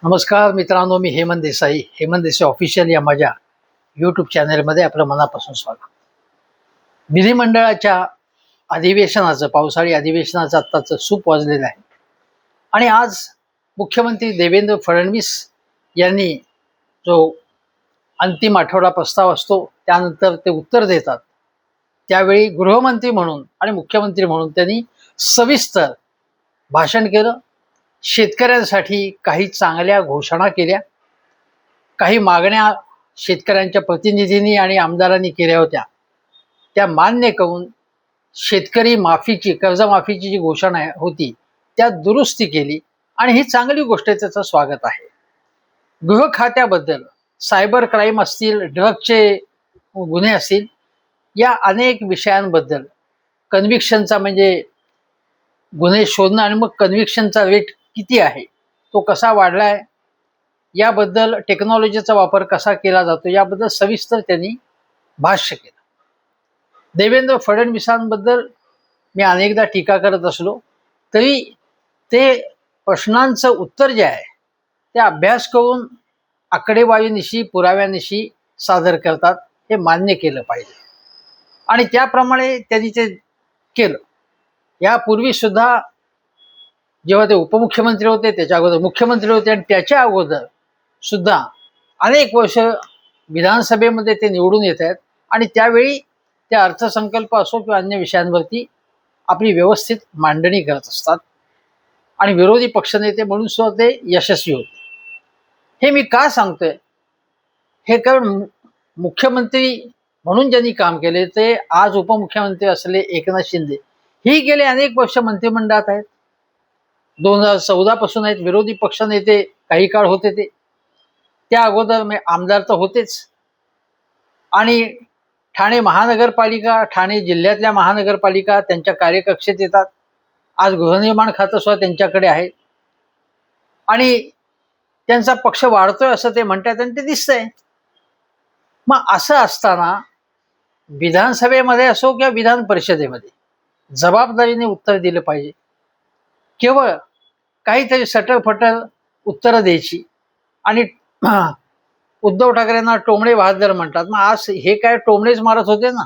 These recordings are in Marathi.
नमस्कार मित्रांनो, मी हेमंत देसाई ऑफिशियल या माझ्या यूट्यूब चॅनलमध्ये आपलं मनापासून स्वागत. विधिमंडळाच्या अधिवेशनाचं, पावसाळी अधिवेशनाचं आत्ताचं सूप वाजलेलं आहे आणि आज मुख्यमंत्री देवेंद्र फडणवीस यांनी जो अंतिम आठवडा प्रस्ताव असतो त्यानंतर ते उत्तर देतात, त्यावेळी गृहमंत्री म्हणून आणि मुख्यमंत्री म्हणून त्यांनी सविस्तर भाषण केलं. शेतकऱ्यांसाठी काही चांगल्या घोषणा केल्या, काही मागण्या शेतकऱ्यांच्या प्रतिनिधींनी आणि आमदारांनी केल्या होत्या, त्या मान्य करून शेतकरी माफीची, कर्जमाफीची जी घोषणा होती त्यात दुरुस्ती केली आणि ही चांगली गोष्ट आहे, त्याचं स्वागत आहे. गृह खात्याबद्दल सायबर क्राईम असतील, ड्रगचे गुन्हे असतील, या अनेक विषयांबद्दल कन्व्हिक्शनचा म्हणजे गुन्हे शोधणं आणि मग कन्व्हिक्शनचा रेट किती आहे, तो कसा वाढला आहे, याबद्दल टेक्नॉलॉजीचा वापर कसा केला जातो याबद्दल सविस्तर त्यांनी भाष्य केलं. देवेंद्र फडणवीसांबद्दल मी अनेकदा टीका करत असलो तरी ते प्रश्नांचं उत्तर जे आहे ते अभ्यास करून आकडेवारीनिशी, पुराव्यानिशी सादर करतात, हे मान्य केलं पाहिजे आणि त्याप्रमाणे त्यांनी ते केलं. यापूर्वी सुद्धा जेव्हा ते उपमुख्यमंत्री होते, त्याच्या अगोदर मुख्यमंत्री होते आणि त्याच्या अगोदर सुद्धा अनेक वर्ष विधानसभेमध्ये ते निवडून येत आहेत आणि त्यावेळी ते अर्थसंकल्प असो किंवा अन्य विषयांवरती आपली व्यवस्थित मांडणी करत असतात आणि विरोधी पक्षनेते म्हणून सुद्धा ते यशस्वी होते. हे मी का सांगतोय? हे कारण मुख्यमंत्री म्हणून ज्यांनी काम केले ते आज उपमुख्यमंत्री असलेले एकनाथ शिंदे ही गेले अनेक वर्ष मंत्रिमंडळात आहेत. 2014 पासून आहेत. विरोधी पक्षनेते काही काळ होते ते, त्या अगोदर आमदार तर होतेच आणि ठाणे महानगरपालिका, ठाणे जिल्ह्यातल्या महानगरपालिका त्यांच्या कार्यकक्षेत येतात. आज गृहनिर्माण खातं सुद्धा त्यांच्याकडे आहे आणि त्यांचा पक्ष वाढतोय असं ते म्हणतात आणि ते दिसतंय. मग असं असताना विधानसभेमध्ये असो किंवा विधान परिषदेमध्ये जबाबदारीने उत्तर दिलं पाहिजे. केवळ काहीतरी सटरफटर उत्तरं द्यायची आणि उद्धव ठाकरेंना टोमणे बहादर म्हणतात. मग आज हे काय टोमणेच मारत होते ना.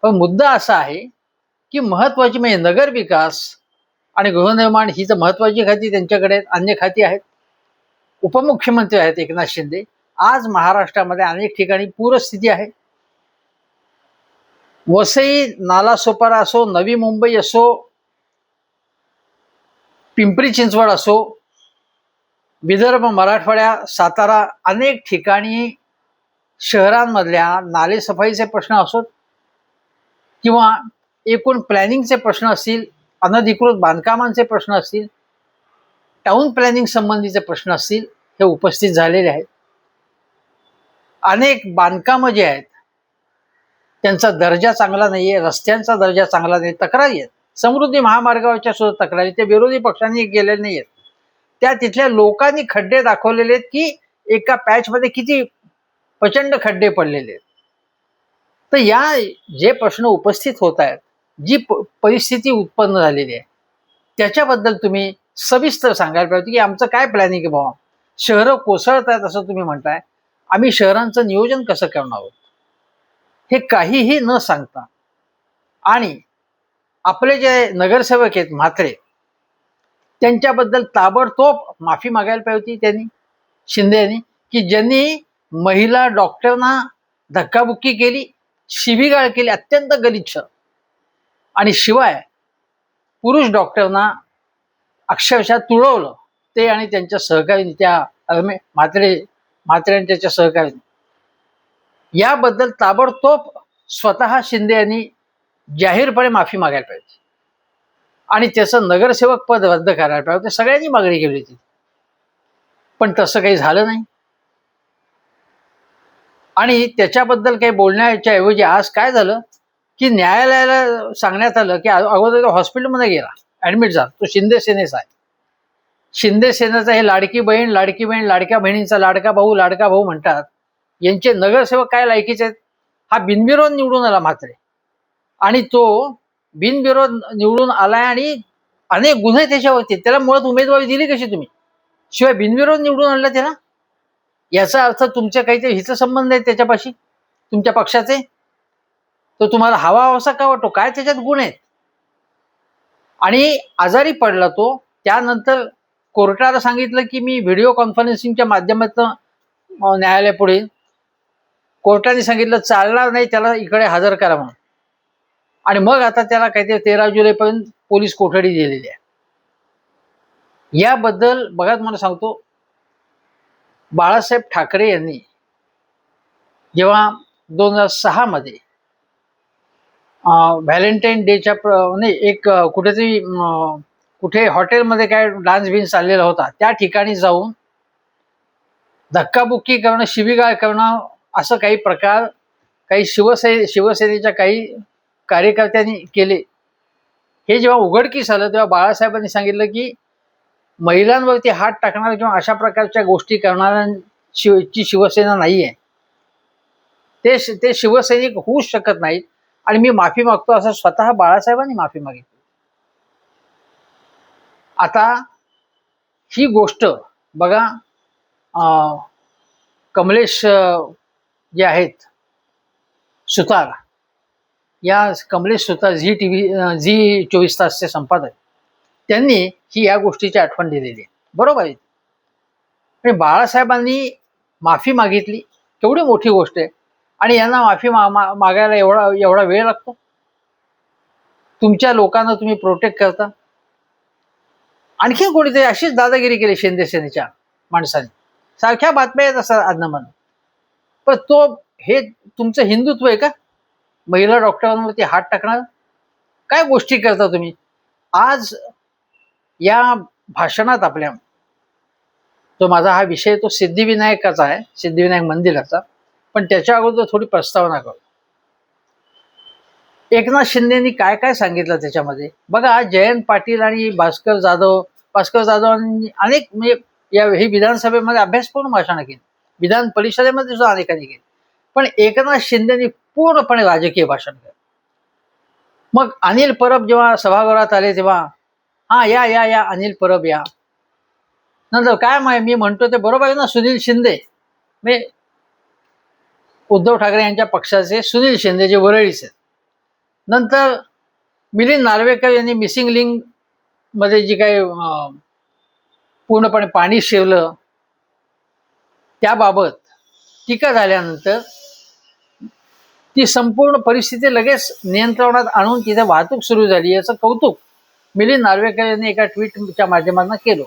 पण मुद्दा असा आहे की महत्वाची म्हणजे नगर विकास आणि गृहनिर्माण ही तर महत्वाची खाती त्यांच्याकडे आहेत, अन्य खाती आहेत. उपमुख्यमंत्री आहेत एकनाथ शिंदे. आज महाराष्ट्रामध्ये अनेक ठिकाणी पूरस्थिती आहे. वसई, नालासोपारा असो, नवी मुंबई असो, पिंपरी चिंचवड असो, विदर्भ, मराठवाड्या, सातारा, अनेक ठिकाणी शहरांमधल्या नालेसफाईचे प्रश्न असोत किंवा एकूण प्लॅनिंगचे प्रश्न असतील, अनधिकृत बांधकामांचे प्रश्न असतील, टाउन प्लॅनिंग संबंधीचे प्रश्न असतील, हे उपस्थित झालेले आहेत. अनेक बांधकामं जे आहेत त्यांचा दर्जा चांगला नाहीये, रस्त्यांचा दर्जा चांगला नाही, तक्रारी आहेत. समृद्धी महामार्गावरच्या सुद्धा तक्रारी ते विरोधी पक्षांनी केलेल्या नाही आहेत. त्या तिथल्या लोकांनी खड्डे दाखवलेले आहेत की एका पॅचमध्ये किती प्रचंड खड्डे पडलेले आहेत. तर या जे प्रश्न उपस्थित होत आहेत, जी परिस्थिती उत्पन्न झालेली आहे, त्याच्याबद्दल तुम्ही सविस्तर सांगायला पाहिजे की आमचं काय प्लॅनिंग आहे बाबा. शहरं कोसळत आहेत असं तुम्ही म्हणताय, आम्ही शहरांचं नियोजन कसं करणार आहोत, हे काहीही न सांगता आणि आपले जे नगरसेवक आहेत म्हात्रे, त्यांच्याबद्दल ताबडतोब माफी मागायला पाहिजे होती त्यांनी, शिंदे यांनी, की ज्यांनी महिला डॉक्टरना धक्काबुक्की केली, शिवीगाळ केली अत्यंत गलिच्छ, आणि शिवाय पुरुष डॉक्टरना अक्षरशः तुडवलं, ते आणि त्यांच्या सहकाऱ्यांनी, त्या म्हात्रे त्याच्या सहकाऱ्यांनी. याबद्दल ताबडतोब स्वतः शिंदे यांनी जाहीरपणे माफी मागायला पाहिजे आणि त्याचं नगरसेवक पद रद्द करायला पाहिजे. सगळ्यांनी मागणी केली होती, पण तसं काही झालं नाही. आणि त्याच्याबद्दल काही बोलण्याच्या ऐवजी आज काय झालं की न्यायालयाला सांगण्यात आलं की अगोदर तो हॉस्पिटलमध्ये गेला, ऍडमिट झाला, तो शिंदे सेनेचा आहे. शिंदे सेनेचा हे लाडकी बहीण, लाडक्या बहिणींचा लाडका भाऊ म्हणतात, यांचे नगरसेवक काय लायकीचे आहेत. हा बिनविरोध निवडून आला म्हात्रे, आणि तो बिनविरोध निवडून आलाय आणि अनेक गुन्हे त्याच्यावरती, त्याला मुळात उमेदवारी दिली कशी तुम्ही? शिवाय बिनविरोध निवडून आणलं त्याला. याचा अर्थ तुमचे काहीतरी हितसंबंध आहेत त्याच्यापाशी, तुमच्या पक्षाचे. तो तुम्हाला हवा हवासा का वाटतो? काय त्याच्यात गुण आहेत? आणि आजारी पडला तो, त्यानंतर कोर्टाला सांगितलं की मी व्हिडिओ कॉन्फरन्सिंगच्या माध्यमातून न्यायालयापुढे. कोर्टाने सांगितलं चालणार नाही, त्याला इकडे हजर करा म्हणून. आणि मग आता त्याला काहीतरी 13 जुलैपर्यंत पोलीस कोठडी दिलेली आहे. याबद्दल बघा तुम्हाला सांगतो, बाळासाहेब ठाकरे यांनी जेव्हा 2006 मध्ये व्हॅलेंटाईन डेच्या एक कुठेतरी कुठे हॉटेलमध्ये काय डान्स बिन्स चाललेला होता, त्या ठिकाणी जाऊन धक्काबुक्की करणं, शिवीगाळ करणं, असं काही प्रकार काही शिवसेनेच्या काही कार्यकर्त्यांनी केले. हे जेव्हा उघडकीस आलं तेव्हा बाळासाहेबांनी सांगितलं की महिलांवरती हात टाकणाऱ्या किंवा अशा प्रकारच्या गोष्टी करणाऱ्यांची शिवसेना नाही आहे, ते शिवसैनिक होऊच शकत नाहीत आणि मी माफी मागतो असं स्वतः बाळासाहेबांनी माफी मागितली. आता ही गोष्ट बघा, कमलेश जे आहेत सुतार, या कमलेश सुतार झी 24 तासचे संपादक, त्यांनी ही या गोष्टीची आठवण दिलेली आहे. बरोबर आहे. आणि बाळासाहेबांनी माफी मागितली, केवढी मोठी गोष्ट आहे. आणि यांना माफी मागायला एवढा वेळ लागतो? तुमच्या लोकांना तुम्ही प्रोटेक्ट करता. आणखी कोणीतरी अशीच दादागिरी केली शिंदे सेनेच्या माणसाने, सारख्या बातम्या येत असतात आदनमन. पण तो हे तुमचं हिंदुत्व आहे का? महिला डॉक्टरांवरती हात टाकणार? काय गोष्टी करता तुम्ही? आज या भाषणात आपल्या, तो माझा हा विषय तो सिद्धिविनायकाचा आहे, सिद्धिविनायक मंदिराचा, पण त्याच्या अगोदर थोडी प्रस्तावना करू. एकनाथ शिंदेनी काय काय सांगितलं त्याच्यामध्ये बघा. जयंत पाटील आणि भास्कर जाधवांनी अनेक म्हणजे ही विधानसभेमध्ये अभ्यासपूर्ण भाषणं केली, विधान परिषदेमध्ये सुद्धा अनेकांनी केली. पण एकनाथ शिंदेनी पूर्णपणे राजकीय भाषण केलं. मग अनिल परब जेव्हा सभागृहात आले तेव्हा हा या या या अनिल परब या. नंतर काय मी म्हणतो ते बरोबर आहे ना, सुनील शिंदे म्हणजे उद्धव ठाकरे यांच्या पक्षाचे सुनील शिंदे जे वरळीचे. नंतर मिलिंद नार्वेकर यांनी मिसिंग लिंक मध्ये जी काही पूर्णपणे पाणी शिरलं त्याबाबत टीका झाल्यानंतर ती संपूर्ण परिस्थिती लगेच नियंत्रणात आणून तिथे वाहतूक सुरू झाली, याचं कौतुक मिलिंद नार्वेकर यांनी एका ट्विटच्या माध्यमातून केलं.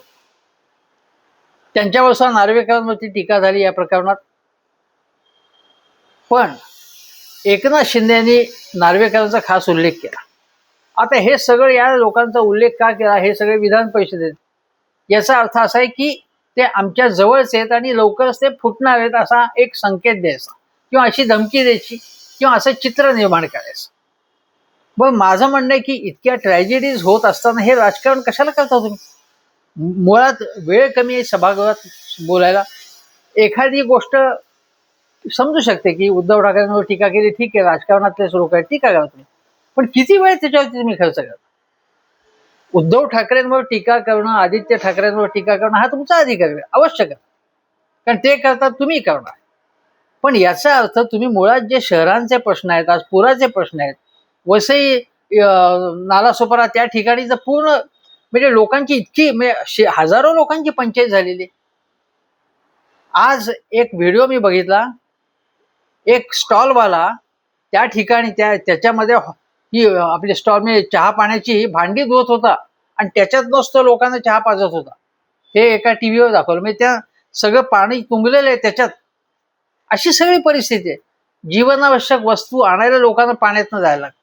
त्यांच्यावर सुद्धा नार्वेकरांवरती टीका झाली या प्रकरणात. पण एकनाथ शिंदे यांनी नार्वेकरांचा खास उल्लेख केला. आता हे सगळं या लोकांचा उल्लेख का केला? हे सगळे विधान परिषदेत. याचा अर्थ असा आहे की ते आमच्या जवळच आहेत आणि लवकरच ते फुटणार आहेत असा एक संकेत द्यायचा किंवा अशी धमकी द्यायची किंवा असं चित्र निर्माण करायचं. पण माझं म्हणणं आहे की इतक्या ट्रॅजेडीज होत असताना हे राजकारण कशाला करता तुम्ही? मुळात वेळ कमी आहे सभागृहात बोलायला. एखादी गोष्ट समजू शकते की उद्धव ठाकरेंवर टीका केली, ठीक आहे, राजकारणातलेच लोक आहेत, टीका करा तुम्ही. पण किती वेळ त्याच्यावरती तुम्ही खर्च करता? उद्धव ठाकरेंवर टीका करणं, आदित्य ठाकरेंवर टीका करणं हा तुमचा अधिकार आहे, अवश्य करा, कारण ते करतात, तुम्ही करणार. पण याचा अर्थ तुम्ही मुळात जे शहरांचे प्रश्न आहेत, आज पुराचे प्रश्न आहेत, वसई नालासोपारा त्या ठिकाणी जर पूर्ण म्हणजे लोकांची इतकी म्हणजे हजारो लोकांची पंचायत झालेली. आज एक व्हिडिओ मी बघितला, एक स्टॉलवाला त्या ठिकाणी त्याच्यामध्ये ही आपली स्टॉल म्हणजे चहा पाण्याची भांडी धुवत होता आणि त्याच्यात नसतं लोकांना चहा पाजत होता. हे एका टीव्हीवर दाखवलं. म्हणजे त्या सगळं पाणी तुंबलेलं आहे त्याच्यात. अशी सगळी परिस्थिती आहे. जीवनावश्यक वस्तू आणायला लोकांना पाण्यातनं जायला लागतं.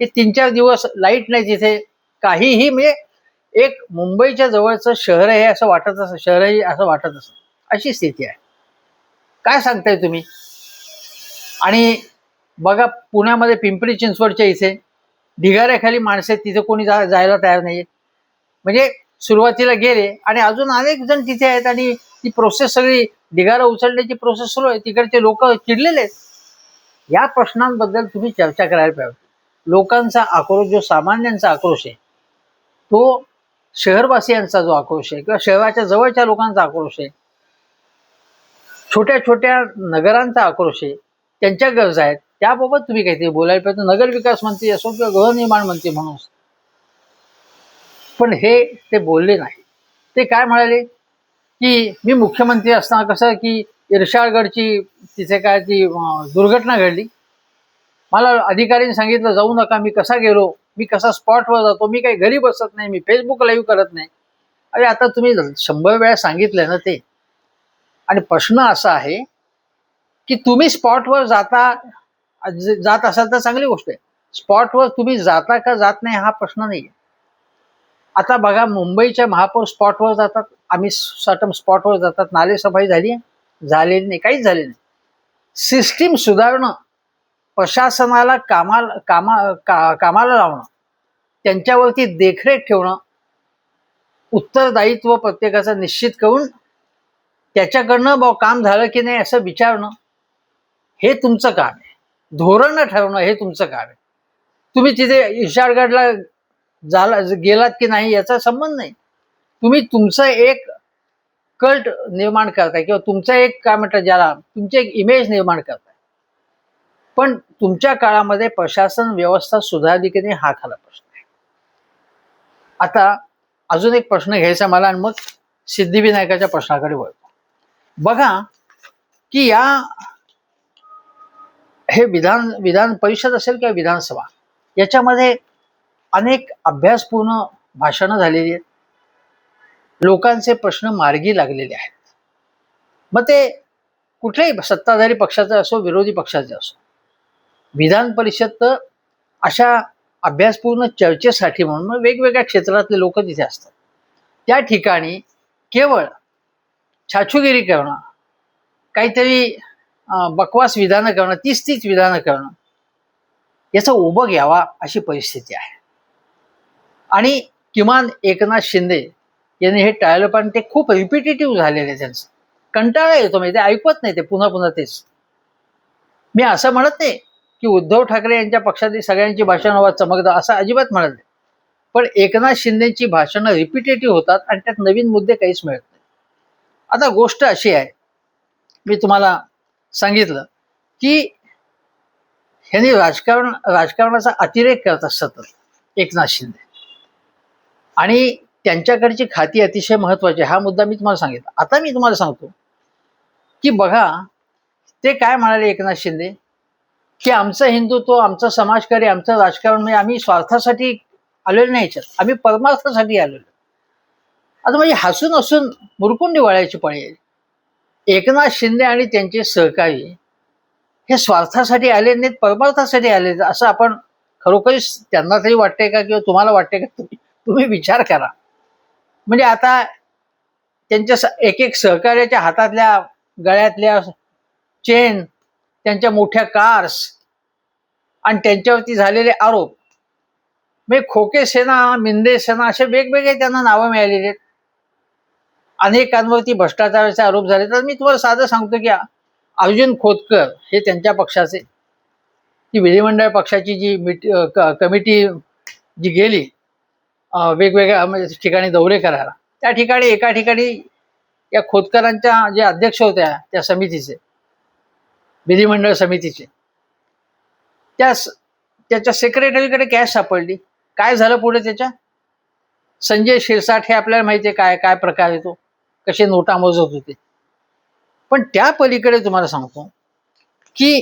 हे 3-4 दिवस लाईट नाही तिथे, काहीही. म्हणजे एक मुंबईच्या जवळचं शहर आहे असं वाटत असं, शहरही असं वाटत असं, अशी स्थिती आहे. काय सांगताय तुम्ही? आणि बघा पुण्यामध्ये पिंपरी चिंचवडच्या इथे ढिगाऱ्याखाली माणसं आहेत, तिथे कोणी जायला तयार नाहीये. म्हणजे सुरुवातीला गेले आणि अजून अनेक जण तिथे आहेत आणि ती प्रोसेस सगळी ढिगारा उचलण्याची प्रोसेस सुरू आहे. तिकडचे लोक चिडलेले आहेत. या प्रश्नांबद्दल तुम्ही चर्चा करायला पाहिजे. लोकांचा आक्रोश, जो सामान्यांचा आक्रोश आहे, तो शहरवासियांचा जो आक्रोश आहे किंवा शहराच्या जवळच्या लोकांचा आक्रोश आहे, छोट्या छोट्या नगरांचा आक्रोश आहे, त्यांच्या गरजा आहेत, त्याबाबत तुम्ही काहीतरी बोलायला पाहिजे. नगर विकास मंत्री असो किंवा गृहनिर्माण मंत्री म्हणून. पण हे ते बोलले नाही. ते काय म्हणाले की मी मुख्यमंत्री असताना कसं की इर्शाळगडची तिथे काय ती दुर्घटना घडली, मला अधिकाऱ्यांनी सांगितलं जाऊ नका. मी कसा गेलो, मी कसा स्पॉटवर जातो, मी काही घरी बसत नाही, मी फेसबुक लाईव्ह करत नाही. अरे आता तुम्ही 100 वेळा सांगितलं ना ते. आणि प्रश्न असा आहे की तुम्ही स्पॉटवर जात असाल तर चांगली गोष्ट आहे. स्पॉटवर तुम्ही जाता का जात नाही हा प्रश्न नाही. आता बघा, मुंबईच्या महापौर स्पॉटवर जातात, आम्ही सटम स्पॉटवर जातात. नालेसफाई झाली झालेली नाही, काहीच झाले नाही. सिस्टीम सुधारणं, प्रशासनाला कामाला लावणं, त्यांच्यावरती देखरेख ठेवणं, उत्तरदायित्व प्रत्येकाचं निश्चित करून त्याच्याकडनं काम झालं की नाही असं विचारणं, हे तुमचं काम आहे. धोरण ठरवणं हे तुमचं काम आहे. तुम्ही तिथे इर्शाळगडला गेलात की नाही याचा संबंध नाही. तुम्ही तुमचं एक कल्ट निर्माण करताय किंवा तुमचं एक काय म्हणतात ज्याला तुमची एक इमेज निर्माण करताय. पण तुमच्या काळामध्ये प्रशासन व्यवस्था सुधारली की नाही हा खरा प्रश्न आहे. आता अजून एक प्रश्न घ्यायचा मला आणि मग सिद्धिविनायकाच्या प्रश्नाकडे वळतो. बघा की हे विधान परिषद असेल किंवा विधानसभा, याच्यामध्ये अनेक अभ्यासपूर्ण भाषणं झालेली आहेत. लोकांचे प्रश्न मार्गी लागलेले आहेत. मग ते कुठल्याही सत्ताधारी पक्षाचे असो विरोधी पक्षाचे असो, विधान परिषद तर अशा अभ्यासपूर्ण चर्चेसाठी म्हणून वेगवेगळ्या क्षेत्रातले लोक तिथे असतात. त्या ठिकाणी केवळ छाछूगिरी करणं, काहीतरी बकवास विधानं करणं, तीच विधानं करणं, याचा उभं घ्यावा अशी परिस्थिती आहे. आणि किमान एकनाथ शिंदे यांनी हे टाळलं, पण ते खूप रिपिटेटिव्ह झालेले आहे. त्यांचं कंटाळा येतो, म्हणजे ते ऐकत नाही, ते पुन्हा पुन्हा तेच. मी असं म्हणत नाही की उद्धव ठाकरे यांच्या पक्षातील सगळ्यांची भाषणं चमकतात, असं अजिबात म्हणत नाही. पण एकनाथ शिंदेची भाषणं रिपिटेटिव्ह होतात आणि त्यात नवीन मुद्दे काहीच मिळत नाही. आता गोष्ट अशी आहे, मी तुम्हाला सांगितलं की ह्यांनी राजकारणाचा अतिरेक करतात सतत एकनाथ शिंदे, आणि त्यांच्याकडची खाती अतिशय महत्वाची. हा मुद्दा मी तुम्हाला सांगितला. आता मी तुम्हाला सांगतो की बघा, ते काय म्हणाले एकनाथ शिंदे की आमचं हिंदुत्व, आमचं समाजकार्य, आमचं राजकारण म्हणजे आम्ही स्वार्थासाठी आलेलो नाही, आम्ही परमार्थासाठी आलेलो. आता म्हणजे हसून मुरकुंडी वळायची पाळी आहे. एकनाथ शिंदे आणि त्यांचे सहकारी हे स्वार्थासाठी आले नाहीत, परमार्थासाठी आले, असं आपण खरोखरीच त्यांना तरी वाटतंय का किंवा तुम्हाला वाटतंय का? तुम्ही विचार करा. म्हणजे आता त्यांच्या एक सहकार्याच्या हातातल्या गळ्यातल्या चेन, त्यांच्या मोठ्या कार्स आणि त्यांच्यावरती झालेले आरोप, म्हणजे खोके सेना, मिंदे सेना असे वेगवेगळे त्यांना नावं मिळालेली आहेत. अनेकांवरती भ्रष्टाचाराचे आरोप झाले. तर मी तुम्हाला साधं सांगतो की अर्जुन खोतकर हे त्यांच्या पक्षाचे, ती विधिमंडळ पक्षाची जी कमिटी जी गेली वेगवेगळ्या ठिकाणी दौरे करायला, त्या ठिकाणी एका ठिकाणी या खोतकरांच्या जे अध्यक्ष होत्या त्या समितीचे, विधिमंडळ समितीचे, त्याच्या सेक्रेटरीकडे कॅश सापडली. काय झालं पुढे त्याच्या? संजय शिरसाट हे आपल्याला माहिती आहे काय प्रकार आहे तो, कसे नोटा मोजत होते. पण त्या पलीकडे तुम्हाला सांगतो की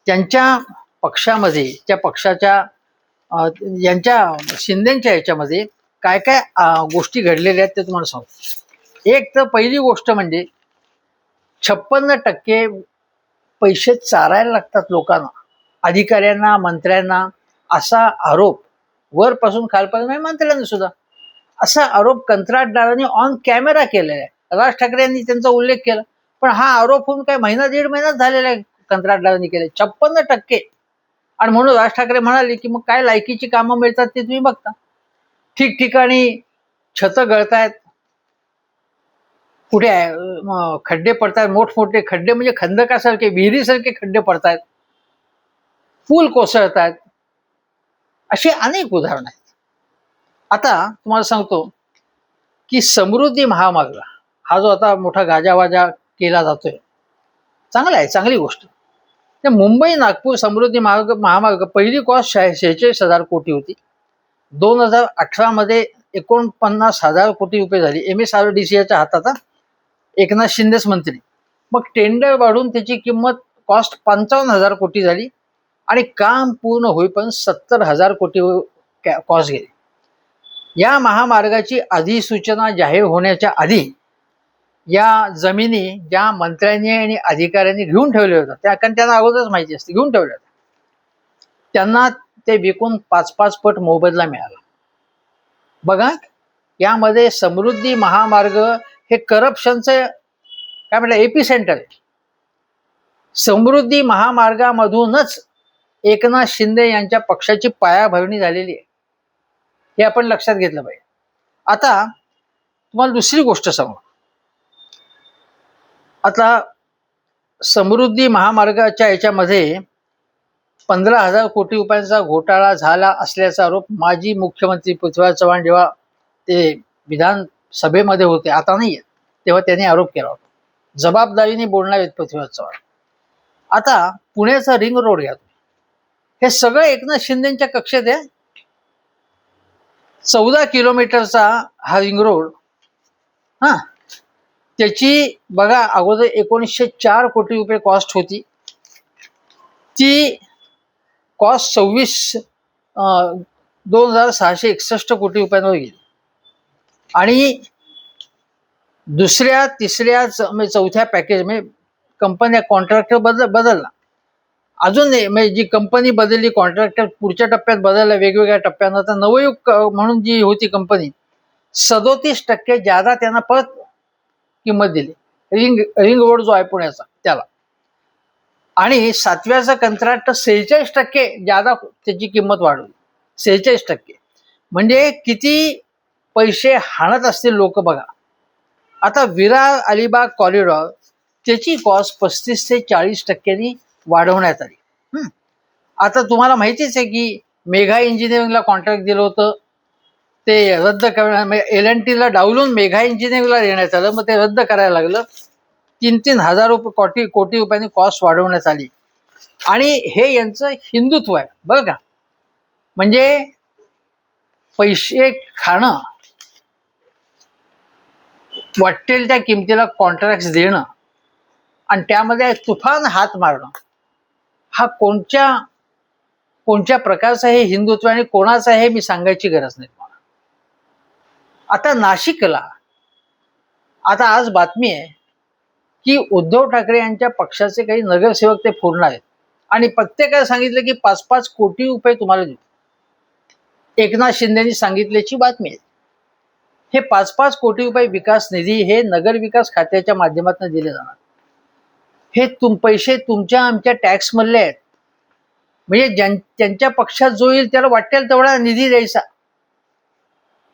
त्यांच्या पक्षामध्ये, त्या पक्षाच्या यांच्या शिंदेच्या याच्यामध्ये काय गोष्टी घडलेल्या आहेत ते तुम्हाला सांगतो. एक तर पहिली गोष्ट म्हणजे 56% पैसे चारायला लागतात लोकांना, अधिकाऱ्यांना, मंत्र्यांना, असा आरोप वरपासून खालपर्यंत, मंत्र्यांना सुद्धा असा आरोप कंत्राटदारांनी ऑन कॅमेरा केलेला आहे. राज ठाकरे यांनी त्यांचा उल्लेख केला, पण हा आरोप होऊन काय दीड महिनाच झालेला आहे, कंत्राटदारांनी केले 56%. आणि म्हणून राज ठाकरे म्हणाले की मग काय लायकीची कामं मिळतात ते तुम्ही बघता. ठिकठिकाणी छतं गळतायत, कुठे खड्डे पडतायत, मोठमोठे खड्डे म्हणजे खंदकासारखे, विहिरीसारखे खड्डे पडतायत, पूल कोसळतायत, अशी अनेक उदाहरणं आहेत. आता तुम्हाला सांगतो की समृद्धी महामार्ग हा जो आता मोठा गाजावाजा केला जातोय, चांगला आहे, चांगली गोष्ट. ते मुंबई नागपूर समृद्धी महामार्ग पहिली कॉस्ट 46,000 कोटी होती. 2018 मध्ये 49,000 कोटी रुपये झाली. MSRDCच्या हातात एकनाथ शिंदेच मंत्री. मग टेंडर वाढून त्याची किंमत कॉस्ट 55,000 कोटी झाली आणि काम पूर्ण होईपर्यंत 70,000 कोटी कॉस्ट गेली. या महामार्गाची अधिसूचना जाहीर होण्याच्या आधी या जमिनी ज्या मंत्र्यांनी आणि अधिकाऱ्यांनी घेऊन ठेवल्या होत्या, त्या कारण त्यांना अगोदरच माहिती असते घेऊन ठेवल्या होत्या, त्यांना ते विकून 5-5 पट मोबदला मिळाला. बघा, यामध्ये समृद्धी महामार्ग हे करप्शनचं काय म्हटलं एपी सेंटर आहे. समृद्धी महामार्गामधूनच एकनाथ शिंदे यांच्या पक्षाची पायाभरणी झालेली आहे, हे आपण लक्षात घेतलं पाहिजे. आता तुम्हाला दुसरी गोष्ट सांगू. आता समृद्धी महामार्गाच्या याच्यामध्ये 15,000 कोटी रुपयांचा घोटाळा झाला असल्याचा आरोप माजी मुख्यमंत्री पृथ्वीराज चव्हाण जेव्हा ते विधानसभेमध्ये होते, आता नाही, तेव्हा त्यांनी आरोप केला होता. जबाबदारीने बोलणार आहेत पृथ्वीराज चव्हाण. आता पुण्याचा रिंग रोड घ्या, हे सगळं एकनाथ शिंदेच्या कक्षेत आहे. 14 किलोमीटरचा हा रिंग रोड, त्याची बघा अगोदर 1904 कोटी रुपये कॉस्ट होती. ती कॉस्ट 2,661 कोटी रुपयांवर गेली आणि दुसऱ्या तिसऱ्या चौथ्या पॅकेज म्हणजे कंपन्या कॉन्ट्रॅक्टर बदलला. अजून म्हणजे जी कंपनी बदलली, कॉन्ट्रॅक्टर पुढच्या टप्प्यात बदलला वेगवेगळ्या टप्प्यांना. तर नवयुग म्हणून जी होती कंपनी, 37% ज्यादा त्यांना परत किंमत दिली. रिंग रोड जो आहे पुण्याचा त्याला. आणि 7व्याचं कंत्राट 46% ज्यादा त्याची किंमत वाढवली. 46%. म्हणजे किती पैसे हाणत असतील लोक बघा. आता विरार अलिबाग कॉरिडॉर त्याची कॉस्ट 35 ते 40% वाढवण्यात आली. आता तुम्हाला माहितीच आहे की मेघा इंजिनिअरिंगला कॉन्ट्रॅक्ट दिलं होतं, ते रद्द करण्यात, L&T ला डावलून मेघा इंजिनिअरिंगला देण्यात आलं, मग ते रद्द करायला लागलं. 3,000 कोटी रुपयांनी कॉस्ट वाढवण्यात आली. आणि हे यांचं हिंदुत्व आहे बरं का. म्हणजे पैसे खाणं, वाटेल त्या किमतीला कॉन्ट्रॅक्ट देणं आणि त्यामध्ये तुफान हात मारणं, हा कोणत्या प्रकारचं हे हिंदुत्व आणि कोणाचं आहे मी सांगायची गरज नाही तुम्हाला. आता नाशिकला आता आज बातमी आहे की उद्धव ठाकरे यांच्या पक्षाचे काही नगरसेवक ते फोडणार आहेत आणि प्रत्येकाला सांगितलं की 5-5 कोटी रुपये तुम्हाला देऊ. एकनाथ शिंदेनी सांगितल्याची बातमी आहे. हे 5-5 कोटी रुपये विकास निधी हे नगर विकास खात्याच्या माध्यमातून दिले जाणार. हे पैसे तुमच्या आमच्या टॅक्स मधले आहेत. म्हणजे त्यांच्या पक्षात जो येईल त्याला वाटेल तेवढा निधी द्यायचा.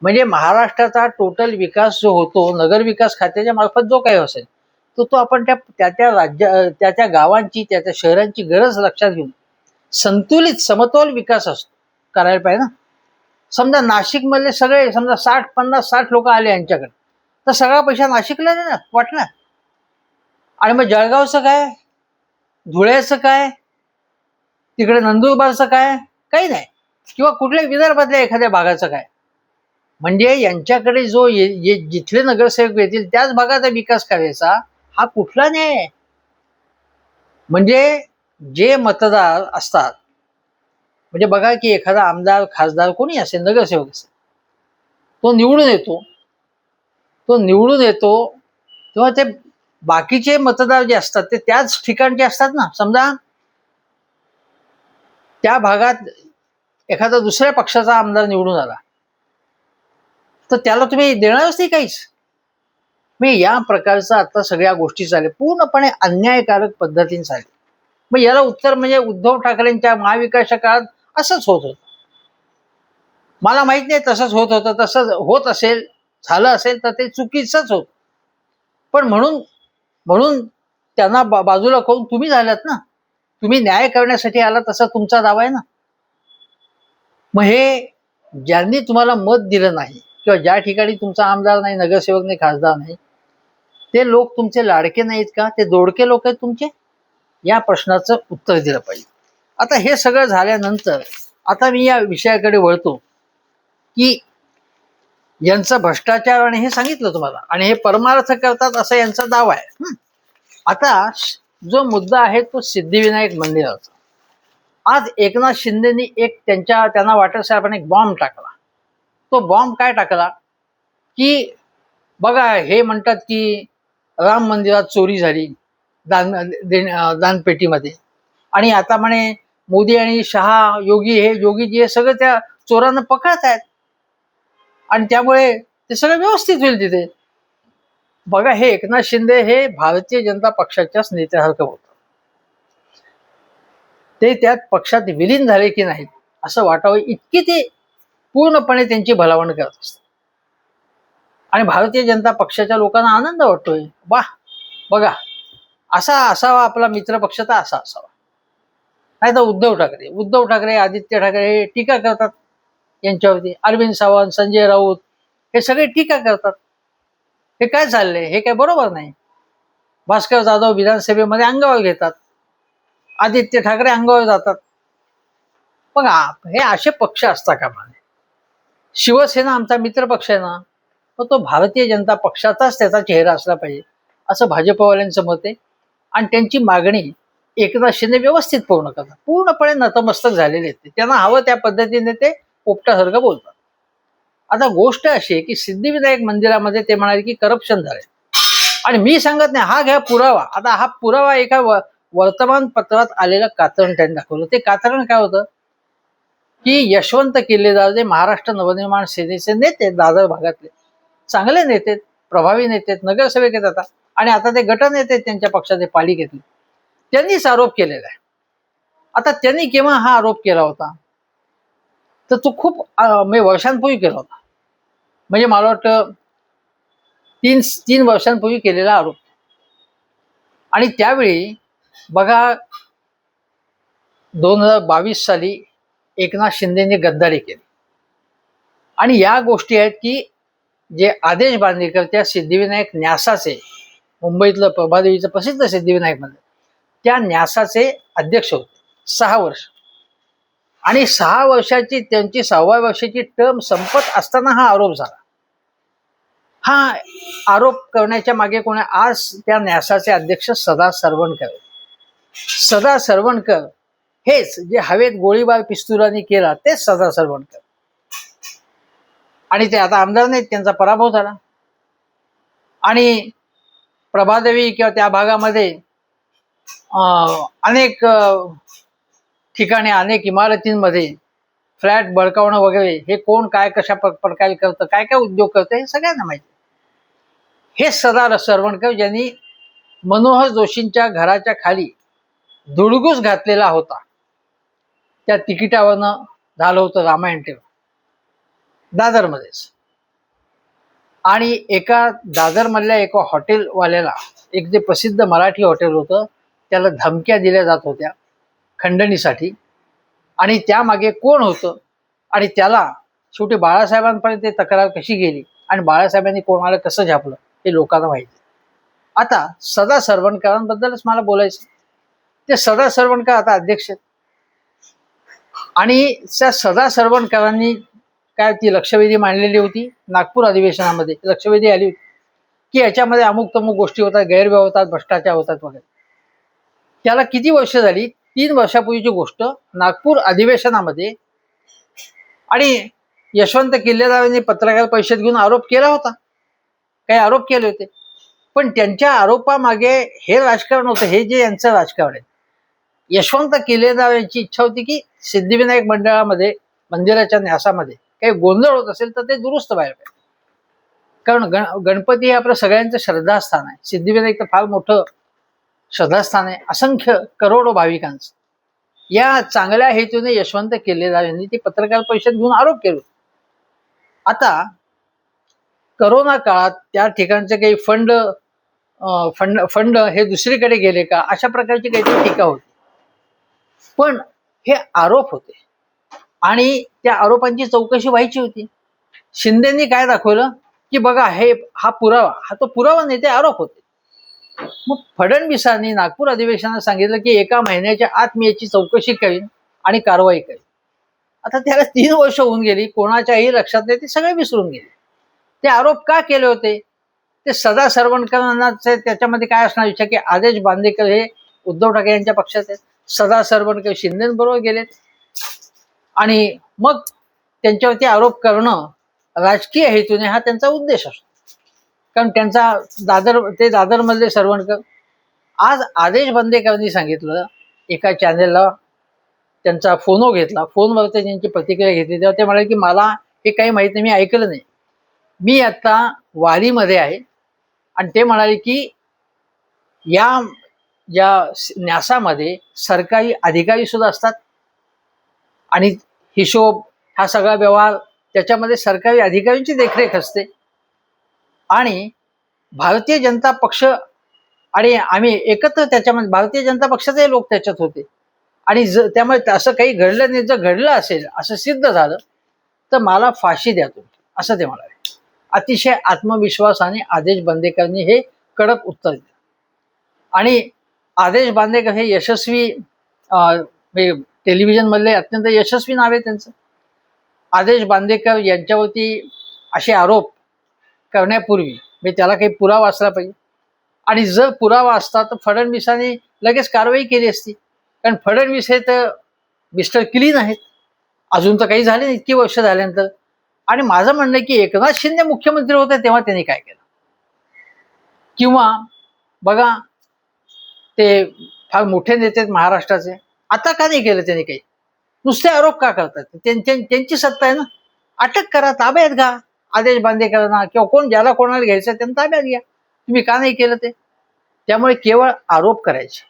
म्हणजे महाराष्ट्राचा टोटल विकास जो होतो नगर विकास खात्याच्या मार्फत जो काही असेल तो आपण त्या गावांची त्या शहरांची गरज लक्षात घेऊन संतुलित समतोल विकास असतो करायला पाहिजे ना. समजा नाशिक मधले सगळे समजा 50-60 लोक आले यांच्याकडे, तर सगळा पैसा नाशिकला देणार वाटणार. आणि मग जळगावचं काय, धुळ्याचं काय, तिकडे नंदुरबारचं काय, काही नाही. किंवा कुठल्या विदर्भातल्या एखाद्या भागाचं काय. म्हणजे यांच्याकडे जो जिथले नगरसेवक येतील त्याच भागाचा विकास करायचा हा कुठला नाही. म्हणजे जे मतदार असतात, म्हणजे बघा की एखादा आमदार खासदार कोणी असेल नगरसेवक असेल, तो निवडून येतो तेव्हा ते बाकीचे मतदार जे असतात ते त्याच ठिकाणचे असतात ना. समजा त्या भागात एखादा दुसऱ्या पक्षाचा आमदार निवडून आला तर त्याला तुम्ही देणारच नाही काहीच. मग या प्रकारचं आता सगळ्या गोष्टी चालल्या पूर्णपणे अन्यायकारक पद्धतीने चालल्या. मग याला उत्तर म्हणजे उद्धव ठाकरेंच्या महाविकासच्या काळात असंच होत होतं. मला माहित नाही तसंच होत होतं, तसंच होत असेल, झालं असेल तर ते चुकीचंच होत. पण म्हणून त्यांना बाजूला करून तुम्ही झालात ना, तुम्ही न्याय करण्यासाठी आला तसा तुमचा दावा आहे ना. मग हे ज्यांनी तुम्हाला मत दिलं नाही किंवा ज्या ठिकाणी तुमचा आमदार नाही, नगरसेवक नाही, खासदार नाही, ते लोक तुमचे लाडके नाहीत का? ते दोडके लोक आहेत तुमचे? या प्रश्नाचं उत्तर दिलं पाहिजे. आता हे सगळं झाल्यानंतर आता मी या विषयाकडे वळतो की यांचा भ्रष्टाचार, आणि हे सांगितलं तुम्हाला, आणि हे परमार्थ करतात असा यांचा दावा आहे. आता जो मुद्दा आहे तो सिद्धिविनायक मंदिराचा. आज एकनाथ शिंदेनी त्यांना वाटत साहेबांनी एक बॉम्ब टाकला. तो बॉम्ब काय टाकला की बघा, हे म्हणतात की राम मंदिरात चोरी झाली दानपेटीमध्ये, आणि आता म्हणे मोदी आणि शहा, योगीजी हे सगळं त्या चोरांना पकडत आहेत, आणि त्यामुळे ते सगळं व्यवस्थित होईल तिथे. बघा, हे एकनाथ शिंदे हे भारतीय जनता पक्षाच्याच नेत्यासारखं होतं. ते त्यात पक्षात विलीन झाले की नाहीत असं वाटावं इतकी ते पूर्णपणे त्यांची भलावण करत असतात. आणि भारतीय जनता पक्षाच्या लोकांना आनंद वाटतोय, वाह बघा, असा असावा आपला मित्र पक्ष, तर असा असावा. नाही तर उद्धव ठाकरे, आदित्य ठाकरे हे टीका करतात यांच्यावरती. अरविंद सावंत, संजय राऊत हे सगळे टीका करतात. हे काय चाललंय? हे काय बरोबर नाही. भास्कर जाधव विधानसभेमध्ये अंगावर घेतात, आदित्य ठाकरे अंगावर जातात. बघा, हे असे पक्ष असता कामा नये. शिवसेना आमचा मित्र पक्ष आहे ना, तर तो भारतीय जनता पक्षाचाच त्याचा चेहरा असला पाहिजे असं भाजपवाल्यांचं मत आहे. आणि त्यांची मागणी एकनाथ शिंदे व्यवस्थित पूर्ण करतात. पूर्णपणे नतमस्तक झालेले आहेत. त्यांना हवं त्या पद्धतीने ते पोपटासारखं बोलतात. आता गोष्ट अशी आहे की सिद्धिविनायक मंदिरामध्ये ते म्हणाले की करप्शन झालंय, आणि मी सांगत नाही, हा घ्या पुरावा. आता हा पुरावा एका वर्तमानपत्रात आलेलं कात्रण त्यांनी दाखवलं. ते कात्रण काय होतं की यशवंत किल्लेदार जे महाराष्ट्र नवनिर्माण सेनेचे नेते, दादर भागातले चांगले नेते, प्रभावी नेते, नगरसेवक आहेत आता, आणि आता ते गटनेते त्यांच्या पक्षाचे, पालिकेतले, त्यांनीच आरोप केलेला आहे. आता त्यांनी केव्हा हा आरोप केला होता? तर तो खूप वर्षांपूर्वी केला होता. म्हणजे मला वाटतं तीन वर्षांपूर्वी केलेला आरोप. आणि त्यावेळी बघा, 2022 साली एकनाथ शिंदेने गद्दारी केली. आणि या गोष्टी आहेत की जे आदेश बांदेकर त्या सिद्धिविनायक न्यासाचे, मुंबईतलं प्रभादेवीचं प्रसिद्ध सिद्धिविनायक मंदिर, त्या न्यासाचे अध्यक्ष होते 6 वर्ष. आणि 6 वर्षाची त्यांची 6व्या वर्षाची टर्म संपत असताना हा आरोप झाला. हा आरोप करण्याच्या मागे कोणी? आज त्या न्यासाचे अध्यक्ष सदा सरवणकर हेच जे हवेत गोळीबार पिस्तुलांनी केला, तेच सदा सरवणकर. आणि ते आता आमदार नाहीत, त्यांचा पराभव झाला. आणि प्रभादेवी किंवा त्या भागामध्ये अनेक ठिकाणी, अनेक इमारतींमध्ये फ्लॅट बळकावणं वगैरे, हे कोण काय कशा प्रकारे करतं, काय काय उद्योग करतं, हे सगळ्यांना माहिती. हे सदा सरवणकर ज्यांनी मनोहर जोशींच्या घराच्या खाली धुडगूस घातलेला होता, त्या तिकिटावरनं झालं होतं रामायण टेबल दादरमध्येच. आणि एका दादरमधल्या एका हॉटेलवाल्याला, एक जे प्रसिद्ध मराठी हॉटेल होतं, त्याला धमक्या दिल्या जात होत्या खंडणीसाठी. आणि त्यामागे कोण होतं, आणि त्याला शेवटी बाळासाहेबांपर्यंत तक्रार कशी गेली, आणि बाळासाहेबांनी कोणाला कसं झापलं, हे लोकांना माहिती. आता सदा सरवणकरांबद्दलच मला बोलायचं. ते सदा सरवणकर आता अध्यक्ष आहेत. आणि त्या सदा सरवणकरांनी काय ती लक्षवेधी मांडलेली होती नागपूर अधिवेशनामध्ये. लक्षवेधी आली होती की याच्यामध्ये अमुक तमुक गोष्टी होतात, गैरव्यवहार होतात, भ्रष्टाचार होतात वगैरे. त्याला किती वर्ष झाली? 3 वर्षापूर्वीची गोष्ट, नागपूर अधिवेशनामध्ये. आणि यशवंत किल्लेदारांनी पत्रकार परिषद घेऊन आरोप केला होता, काही आरोप केले होते. पण त्यांच्या आरोपामागे हे राजकारण होतं, हे जे यांचं राजकारण आहे. यशवंत किल्लेदार यांची इच्छा होती की सिद्धिविनायक मंदिराच्या न्यासामध्ये काही गोंधळ होत असेल तर ते दुरुस्त व्हायला पाहिजे. कारण गणपती हे आपलं सगळ्यांचं श्रद्धास्थान आहे. सिद्धिविनायक तर फार मोठं श्रद्धास्थान आहे, असंख्य करोडो भाविकांचं. या चांगल्या हेतूने यशवंत किल्लेदार यांनी ती पत्रकार परिषद घेऊन आरोप केले. आता करोना काळात त्या ठिकाणचे काही फंड हे दुसरीकडे गेले का, अशा प्रकारची काहीतरी टीका होती. पण हे आरोप होते आणि त्या आरोपांची चौकशी व्हायची होती. शिंदेनी काय दाखवलं की बघा हा तो पुरावा नाही, ते आरोप होते. मग फडणवीसांनी नागपूर अधिवेशनात सांगितलं की 1 महिन्याच्या आत मी याची चौकशी करीन आणि कारवाई करीन. आता त्याला 3 वर्ष होऊन गेली, कोणाच्याही लक्षात नाही, ते सगळे विसरून गेले. ते आरोप का केले होते? ते सदा सरवणकरांचे त्याच्यामध्ये काय असणार विचार की आदेश बांदेकर हे उद्धव ठाकरे यांच्या पक्षात आहेत, सदा सरवणकर शिंदेबरोबर गेलेत आणि मग त्यांच्यावरती आरोप करणं राजकीय हेतूने हा त्यांचा उद्देश असतो. कारण ते दादरमधले सरवणकर आज आदेश बांदेकरांनी सांगितलं, एका चॅनेलला त्यांचा फोनो घेतला, फोनवरती त्यांची प्रतिक्रिया घेतली, तेव्हा ते म्हणाले की मला हे काही माहित नाही, मी ऐकलं नाही, मी आता वारीमध्ये आहे. आणि ते म्हणाले की या न्यासामध्ये सरकारी अधिकारी सुद्धा असतात आणि हिशोब हा सगळा व्यवहार त्याच्यामध्ये सरकारी अधिकाऱ्यांची देखरेख असते आणि भारतीय जनता पक्ष आणि आम्ही एकत्र त्याच्यामध्ये भारतीय जनता पक्षाचे लोक त्याच्यात होते आणि त्यामुळे असं काही घडलं नाही. जर घडलं असेल, असं सिद्ध झालं तर मला फाशी द्या तुम्ही, असं ते म्हणाले. अतिशय आत्मविश्वासाने आदेश बांदेकरांनी हे कडक उत्तर दिलं आणि आदेश बांदेकर हे यशस्वी टेलिव्हिजन मधले अत्यंत यशस्वी नाव आहे त्यांचं. आदेश बांदेकर यांच्यावरती असे आरोप करण्यापूर्वी त्याला काही पुरावा असला पाहिजे आणि जर पुरावा असता तर फडणवीसांनी लगेच कारवाई केली असती. कारण फडणवीस हे तर मिस्टर क्लीन आहेत, अजून तर काही झाले नाही इतकी वर्ष झाल्यानंतर. आणि माझं म्हणणं आहे की एकनाथ शिंदे मुख्यमंत्री होते तेव्हा त्यांनी काय केलं, किंवा बघा ते फार मोठे नेते आहेत महाराष्ट्राचे, आता का नाही केलं त्यांनी काही? नुसते आरोप का करतात? त्यांची सत्ता आहे ना, अटक करा, ताब्यात घ्या आदेश बांदेकरांना, किंवा ज्याला कोणाला घ्यायचं त्यांना ताब्यात घ्या. तुम्ही का नाही केलं ते? त्यामुळे केवळ आरोप करायचे.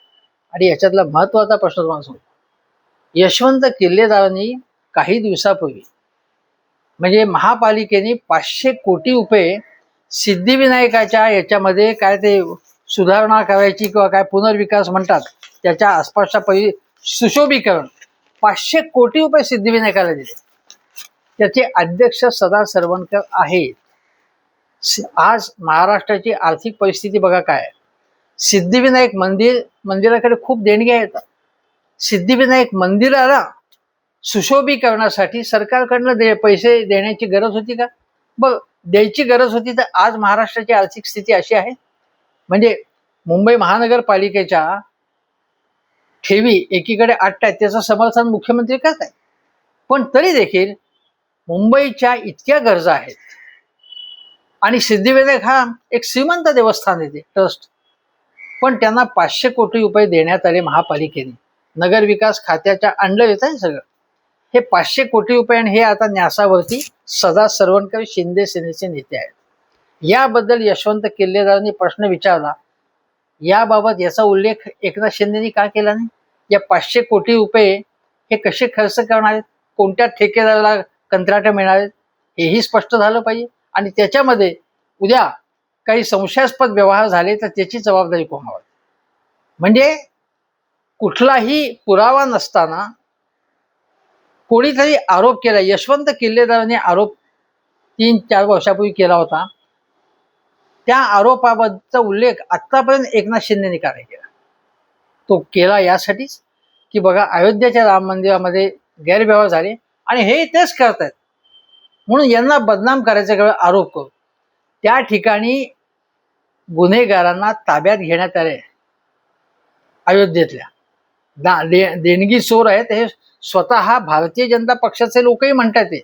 आणि याच्यातला महत्वाचा प्रश्न तुम्हाला सांगतो, यशवंत किल्लेदारांनी काही दिवसापूर्वी म्हणजे महापालिकेने 500 कोटी रुपये सिद्धिविनायकाच्या याच्यामध्ये काय ते सुधारणा करायची किंवा काय पुनर्विकास म्हणतात त्याच्या आसपासच्या सुशोभीकरण 500 कोटी रुपये सिद्धिविनायकाला दिले. त्याचे अध्यक्ष सदा सरवणकर आहेत. आज महाराष्ट्राची आर्थिक परिस्थिती बघा काय आहे. सिद्धिविनायक मंदिराकडे खूप देणग्या येतात. सिद्धिविनायक मंदिराला सुशोभीकरणासाठी सरकारकडनं पैसे देण्याची गरज होती का? बघ, द्यायची गरज होती तर आज महाराष्ट्राची आर्थिक स्थिती अशी आहे. म्हणजे मुंबई महानगरपालिकेच्या ठेवी एकीकडे 8 आहेत, त्याचं समर्थन मुख्यमंत्री करत आहेत. पण तरी देखील मुंबईच्या इतक्या गरजा आहेत आणि सिद्धिविनायक हा एक श्रीमंत देवस्थान आहे, ट्रस्ट, पण त्यांना 500 कोटी रुपये देण्यात आले महापालिकेने. नगरविकास खात्याच्या अंडर येत आहे सगळं हे 500 कोटी रुपये आणि हे आता न्यासावरती सदा सरवणकर शिंदे सेनेचे नेते आहेत. याबद्दल यशवंत किल्लेदारांनी प्रश्न विचारला. याबाबत याचा उल्लेख एकनाथ शिंदेनी का केला नाही? या 500 कोटी रुपये हे कसे खर्च करणार आहेत, कोणत्या ठेकेदाराला कंत्राट मिळणार आहेत, हेही स्पष्ट झालं पाहिजे. आणि त्याच्यामध्ये उद्या काही संशयास्पद व्यवहार झाले तर त्याची जबाबदारी कोणावर? म्हणजे कुठलाही पुरावा नसताना कोणीतरी आरोप केला. यशवंत किल्लेदारांनी आरोप 3-4 वर्षापूर्वी केला होता. त्या आरोपाबद्दलचा उल्लेख आतापर्यंत एकनाथ शिंदेनी का नाही केला? तो केला यासाठीच की बघा अयोध्येच्या राम मंदिरामध्ये गैरव्यवहार झाले आणि हे तेच करतायत म्हणून यांना बदनाम करायचा केवळ आरोप करू. त्या ठिकाणी गुन्हेगारांना ताब्यात घेण्यात आले. अयोध्येतल्या देणगी चोर आहेत हे स्वतः भारतीय जनता पक्षाचे लोकही म्हणतात ते.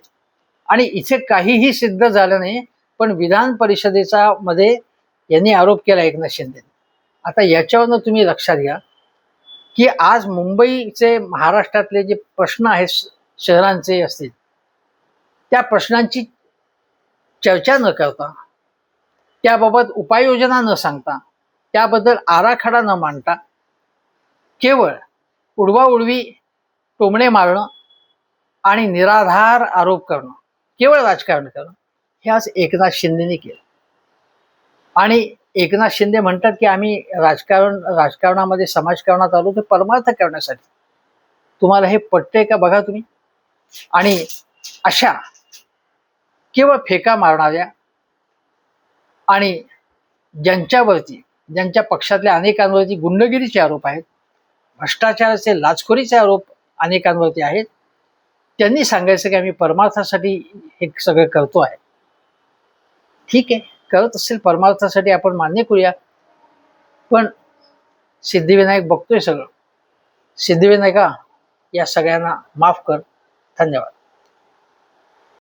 आणि इथे काहीही सिद्ध झालं नाही, पण विधान परिषदेचा मध्ये यांनी आरोप केला एकनाथ शिंदे. आता याच्यावरनं तुम्ही लक्षात घ्या की आज मुंबईचे महाराष्ट्रातले जे प्रश्न आहेत शहरांचे असतील त्या प्रश्नांची चर्चा न करता, त्याबाबत उपाययोजना न सांगता, त्याबद्दल आराखडा न मांडता केवळ उडवाउडवी टोमणे मारणं आणि निराधार आरोप करणं, केवळ राजकारण करणं हे आज एकनाथ शिंदेनी केलं. आणि एकनाथ शिंदे म्हणतात की आम्ही राजकारणामध्ये समाजकारणात आलो ते परमार्थ करण्यासाठी. तुम्हाला हे पटतंय का बघा तुम्ही. आणि अशा केवळ फेका मारणाऱ्या आणि ज्यांच्या पक्षातल्या अनेकांवरती गुंडगिरीचे आरोप आहेत, भ्रष्टाचाराचे, लाचखोरीचे आरोप अनेकांवरती आहेत, त्यांनी सांगायचं की आम्ही परमार्थासाठी हे सगळं करतो आहे. ठीक आहे, करत असेल परमार्थासाठी आपण मान्य करूया, पण सिद्धिविनायक बघतोय सगळं. सिद्धिविनायका, या सगळ्यांना माफ कर. धन्यवाद.